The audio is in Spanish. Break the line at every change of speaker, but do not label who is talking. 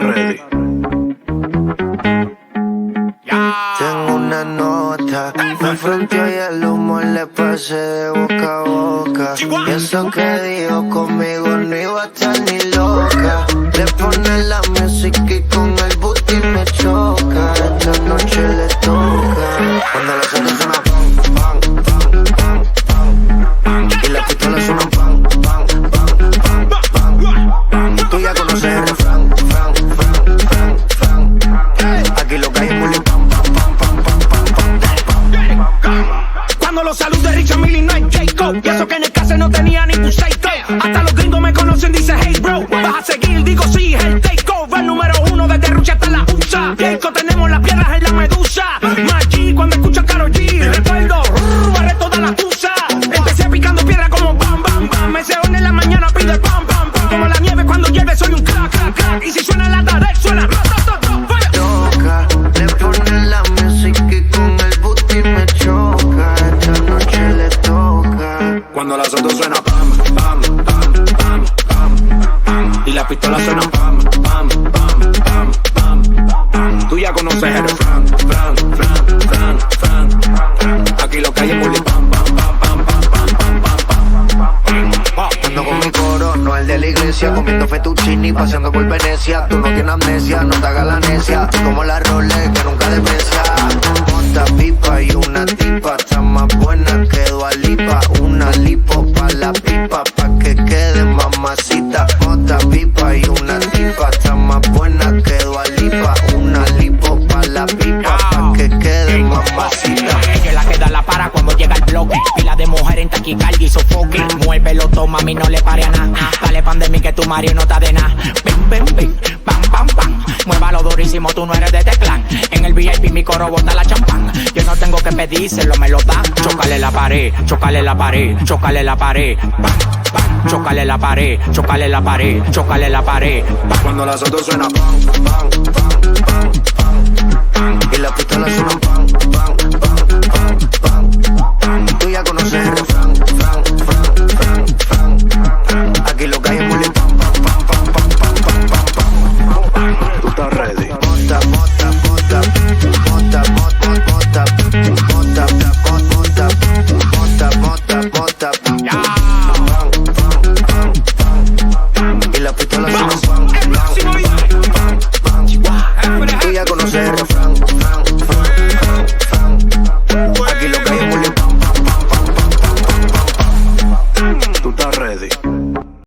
ready.
Tengo una nota, me fronteó y el humo le pasé de boca a boca. Y eso que dijo conmigo no iba a estar ni loca. Le pone la música y con el booty me choca. Esta noche le toca. Cuando la suena suena pam, pam, pam, pam, pam. Y las pistolas suenan pam, pam, pam, pam, pam. Tú ya conoces el refrán, fran, fran, fran, fran. Aquí lo que hay es bullying, pam, pam, pam, pam, pam, pam, pam, pam.
Cuando los saludos de Richard Mille no hay Jacob. Y eso que en el case no tenía ni un seito. Hasta los gringos me conocen, dice hey bro. Vas a seguir, digo sí, es el takeover número uno desde Rucha hasta la USA. Jacob, tenemos las piedras en la medusa. Maggi, cuando escucho a Karol G, recuerdo, barré toda la tusa. Empecé picando piedra como bam, bam, bam. Me se one en la mañana, pide pam, pam, pam. Como la nieve cuando llueve, soy un crack, crack, crack. Y si suena la tarde, suena
loca, le pone la música y con el booty me choca. Esta noche le toca.
Cuando las otras suena pam, pam, pam, pam, pam, pam. Y la pistola suena pam, pam, pam, pam, pam, pam. Tú ya conoces el refrán, fran, fran, fran, fran, fran. Aquí lo que hay es bullying, pam, pam, pam, pam, pam, pam, pam, pam, pam.
Ando con mi coro, no el de la iglesia. Comiendo fettuccini, paseando por Venecia. Tú no tienes amnesia, no te hagas la necia. Como la Rolex que nunca deprecia. Monta pipa y una tipa está más buena que Dua Lipa. Una lipo pa' la pipa, pa' que quede mamacita. Monta pipa y una tipa está más buena que Dua Lipa. Una lipo pa' la pipa, pa' que quede mamacita.
Ella la que da la para cuando llega el bloque. Pila de mujer en taquicardia y sofoque. Muévelo, toma, mami, no le pare a nada. Dale pan de mí que tu Mario no está de nada. Ven, ven, ven, pam, pam, pam. Muévalo durísimo, tú no eres de este clan. En el VIP mi coro bota la champán. Yo no tengo que pedírselo, me lo da. Chócale la pared, chócale la pared, chócale la pared. Pam, pam, chócale la pared, chócale la pared, chócale la pared.
Cuando las otras suena pam,
Pam, pam, pam, pam, pam. Y las pistolas suenan pam,